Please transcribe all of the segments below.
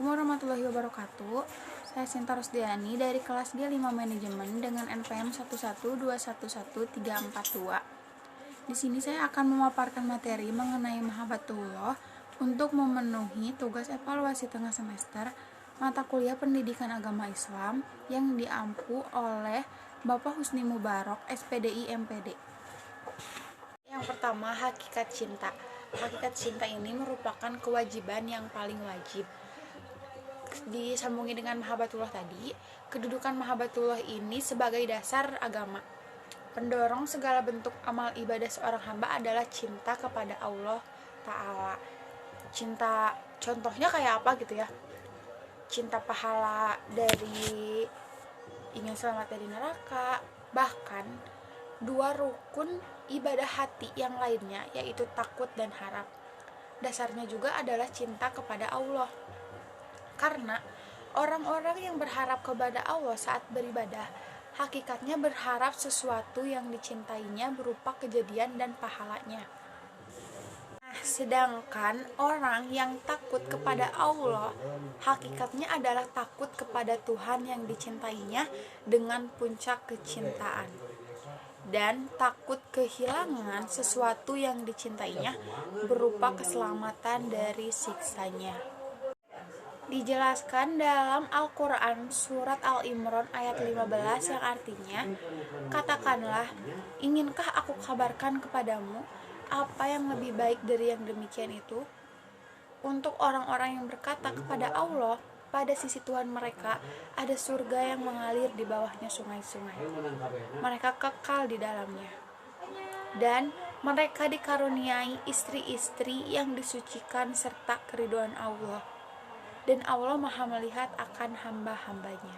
Assalamualaikum warahmatullahi wabarakatuh. Saya Sinta Rusdiani dari kelas G5 Manajemen dengan NPM 112113442. Di sini saya akan memaparkan materi mengenai Mahabbatullah untuk memenuhi tugas evaluasi tengah semester mata kuliah Pendidikan Agama Islam yang diampu oleh Bapak Husni Mubarak, SPDI MPD. Yang pertama, hakikat cinta. Hakikat cinta ini merupakan kewajiban yang paling wajib. Disambungi dengan Mahabbatullah tadi, kedudukan Mahabbatullah ini sebagai dasar agama. Pendorong segala bentuk amal ibadah seorang hamba adalah cinta kepada Allah Ta'ala. Cinta, contohnya kayak apa gitu ya? Cinta pahala dari ingin selamat dari neraka, bahkan dua rukun ibadah hati yang lainnya, yaitu takut dan harap. Dasarnya juga adalah cinta kepada Allah. Karena orang-orang yang berharap kepada Allah saat beribadah, hakikatnya berharap sesuatu yang dicintainya berupa kejadian dan pahalanya. Nah, sedangkan orang yang takut kepada Allah, hakikatnya adalah takut kepada Tuhan yang dicintainya dengan puncak kecintaan, dan takut kehilangan sesuatu yang dicintainya berupa keselamatan dari siksanya. Dijelaskan dalam Al-Quran surat Al-Imran ayat 15 yang artinya, katakanlah, inginkah aku kabarkan kepadamu apa yang lebih baik dari yang demikian itu? Untuk orang-orang yang berkata kepada Allah, pada sisi Tuhan mereka ada surga yang mengalir di bawahnya sungai-sungai. Mereka kekal di dalamnya. Dan mereka dikaruniai istri-istri yang disucikan serta keridhaan Allah. Dan Allah Maha melihat akan hamba-hambanya.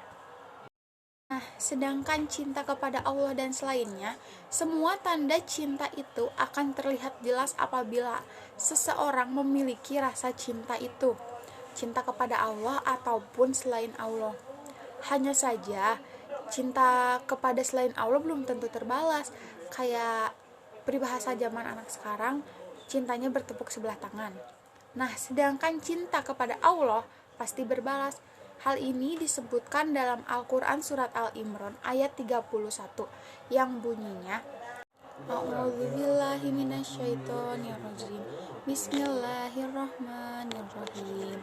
Nah, sedangkan cinta kepada Allah dan selainnya, semua tanda cinta itu akan terlihat jelas apabila seseorang memiliki rasa cinta itu, cinta kepada Allah ataupun selain Allah. Hanya saja, cinta kepada selain Allah belum tentu terbalas. Kayak peribahasa zaman anak sekarang, cintanya bertepuk sebelah tangan. Nah, sedangkan cinta kepada Allah pasti berbalas. Hal ini disebutkan dalam Al-Quran surat Al-Imran ayat 31 yang bunyinya, A'udzubillahi minasyaitonirrajim. Bismillahirrahmanirrahim.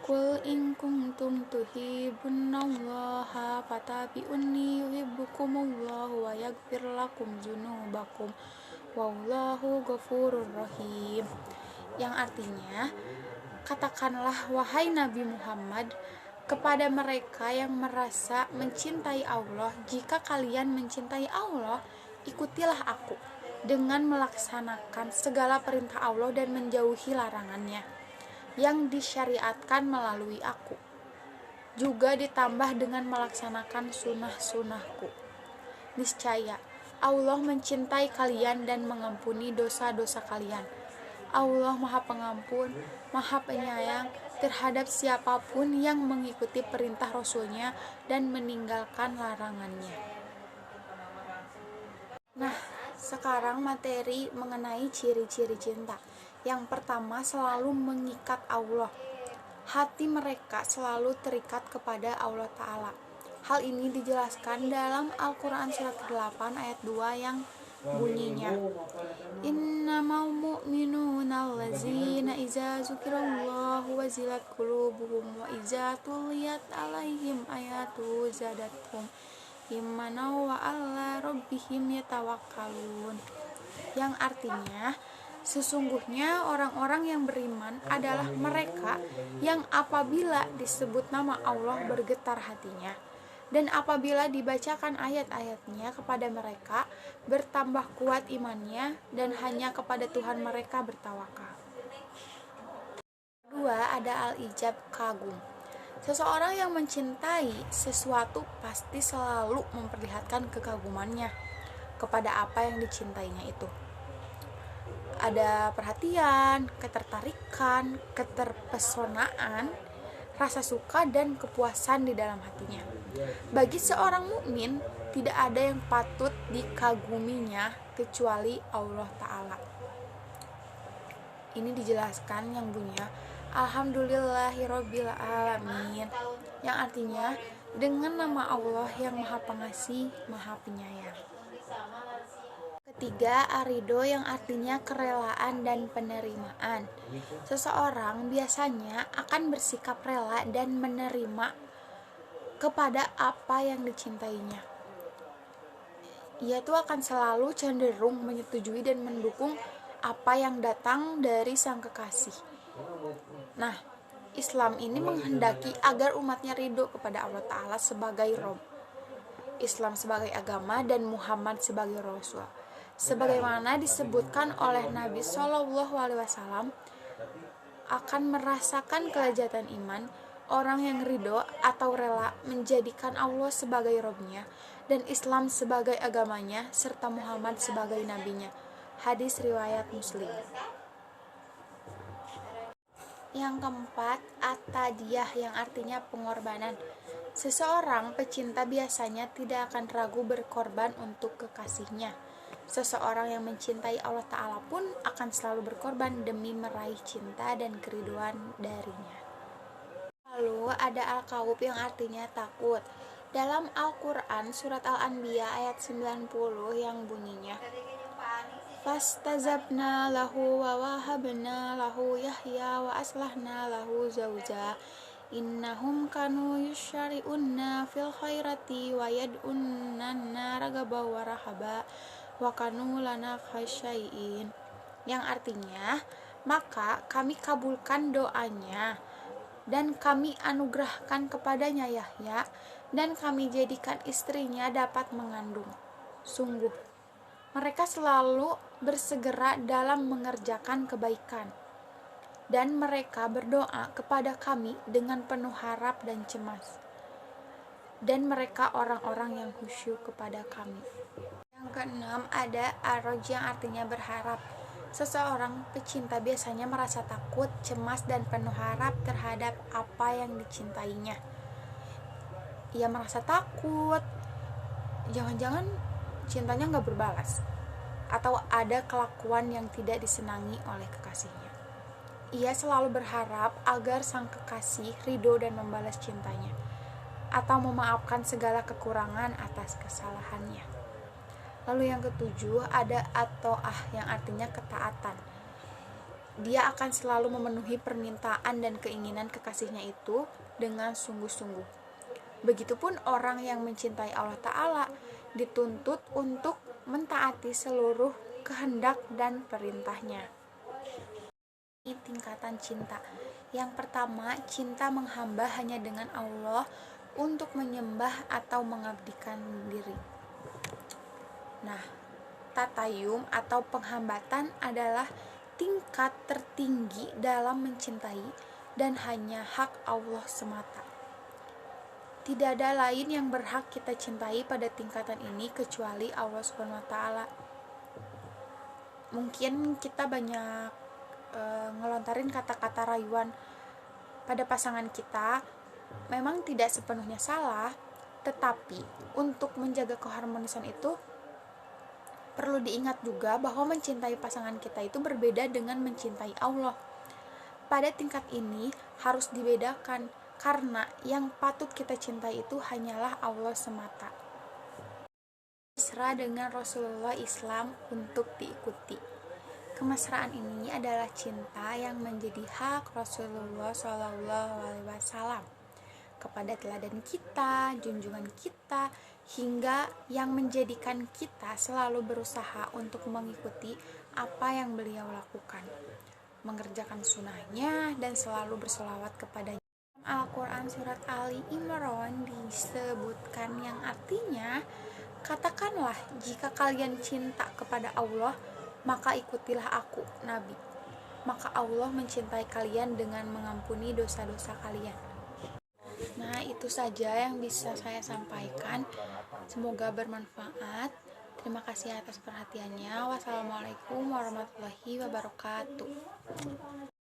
Qul in kuntum tuhibbunallaha fattabi'uni yuhibbukumullahu wa yaghfir lakum dzunubakum wallahu ghafurur rahim. Yang artinya, katakanlah wahai Nabi Muhammad kepada mereka yang merasa mencintai Allah, jika kalian mencintai Allah, ikutilah aku dengan melaksanakan segala perintah Allah dan menjauhi larangannya yang disyariatkan melalui aku, juga ditambah dengan melaksanakan sunnah-sunnahku. Niscaya Allah mencintai kalian dan mengampuni dosa-dosa kalian. Allah Maha Pengampun, Maha Penyayang terhadap siapapun yang mengikuti perintah Rasul-Nya dan meninggalkan larangannya. Nah, sekarang materi mengenai ciri-ciri cinta. Yang pertama, selalu mengikat Allah. Hati mereka selalu terikat kepada Allah Ta'ala. Hal ini dijelaskan dalam Al-Quran surat 8 ayat 2 yang bunyinya, innamal mu'minuna allazina iza zukirallahu wazilat qulubuhum wa iza tuliyat alaihim ayatu zadathum imanan wa ala rabbihim yatawakkalun. Yang artinya, sesungguhnya orang-orang yang beriman adalah mereka yang apabila disebut nama Allah bergetar hatinya, dan apabila dibacakan ayat-ayatnya kepada mereka bertambah kuat imannya, dan hanya kepada Tuhan mereka bertawakal. Kedua, ada al-ijab, kagum. Seseorang yang mencintai sesuatu pasti selalu memperlihatkan kekagumannya kepada apa yang dicintainya itu. Ada perhatian, ketertarikan, keterpesonaan, rasa suka dan kepuasan di dalam hatinya. Bagi seorang mukmin, tidak ada yang patut dikaguminya kecuali Allah Ta'ala. Ini dijelaskan yang bunyinya, Alhamdulillahirobbil alamin, yang artinya dengan nama Allah yang Maha Pengasih, Maha Penyayang. Ketiga, arido, yang artinya kerelaan dan penerimaan. Seseorang biasanya akan bersikap rela dan menerima kepada apa yang dicintainya. Ia tuh akan selalu cenderung menyetujui dan mendukung apa yang datang dari sang kekasih. Nah, Islam ini menghendaki agar umatnya ridho kepada Allah Ta'ala sebagai Rob, Islam sebagai agama, dan Muhammad sebagai Rasul. Sebagaimana disebutkan oleh Nabi SAW, akan merasakan kelezatan iman orang yang ridho atau rela menjadikan Allah sebagai Robnya dan Islam sebagai agamanya serta Muhammad sebagai nabinya. Hadis riwayat Muslim. Yang keempat, at-tadiyah, yang artinya pengorbanan. Seseorang pecinta biasanya tidak akan ragu berkorban untuk kekasihnya. Seseorang yang mencintai Allah Ta'ala pun akan selalu berkorban demi meraih cinta dan keriduan darinya. Lalu ada al-khawf, yang artinya takut. Dalam Al-Quran surat Al-Anbiya ayat 90 yang bunyinya, fastazabna lahu wa wahabna lahu Yahya wa aslahna lahu zawja innahum kanu yusyari'unna fil khairati wa yad'unnana ragaba wa rahaba wa kanu lana khasyain, yang artinya maka kami kabulkan doanya dan kami anugerahkan kepadanya Yahya dan kami jadikan istrinya dapat mengandung. Sungguh mereka selalu bersegera dalam mengerjakan kebaikan, dan mereka berdoa kepada kami dengan penuh harap dan cemas, dan mereka orang-orang yang khusyuk kepada kami. Yang keenam ada aroj, yang artinya berharap. Seseorang pecinta biasanya merasa takut, cemas, dan penuh harap terhadap apa yang dicintainya. Ia merasa takut, jangan-jangan cintanya nggak berbalas, atau ada kelakuan yang tidak disenangi oleh kekasihnya. Ia selalu berharap agar sang kekasih ridho dan membalas cintanya, atau memaafkan segala kekurangan atas kesalahannya. Lalu yang ketujuh ada at-ta'ah, yang artinya ketaatan. Dia akan selalu memenuhi permintaan dan keinginan kekasihnya itu dengan sungguh-sungguh. Begitupun orang yang mencintai Allah Ta'ala dituntut untuk mentaati seluruh kehendak dan perintahnya. Ini tingkatan cinta. Yang pertama, cinta menghamba hanya dengan Allah untuk menyembah atau mengabdikan diri. Nah, tatayum atau penghambatan adalah tingkat tertinggi dalam mencintai dan hanya hak Allah semata. Tidak ada lain yang berhak kita cintai pada tingkatan ini kecuali Allah SWT. Mungkin kita banyak ngelontarin kata-kata rayuan pada pasangan kita, memang tidak sepenuhnya salah, tetapi untuk menjaga keharmonisan itu perlu diingat juga bahwa mencintai pasangan kita itu berbeda dengan mencintai Allah. Pada tingkat ini harus dibedakan, karena yang patut kita cintai itu hanyalah Allah semata. Mesra dengan Rasulullah Islam untuk diikuti. Kemesraan ini adalah cinta yang menjadi hak Rasulullah SAW kepada teladan kita, junjungan kita, hingga yang menjadikan kita selalu berusaha untuk mengikuti apa yang beliau lakukan, mengerjakan sunnahnya, dan selalu berselawat kepadanya. Al-Quran surat Ali Imran disebutkan, yang artinya, katakanlah jika kalian cinta kepada Allah, maka ikutilah aku, Nabi. Maka Allah mencintai kalian dengan mengampuni dosa-dosa kalian. Nah, itu saja yang bisa saya sampaikan. Semoga bermanfaat. Terima kasih atas perhatiannya. Wassalamualaikum warahmatullahi wabarakatuh.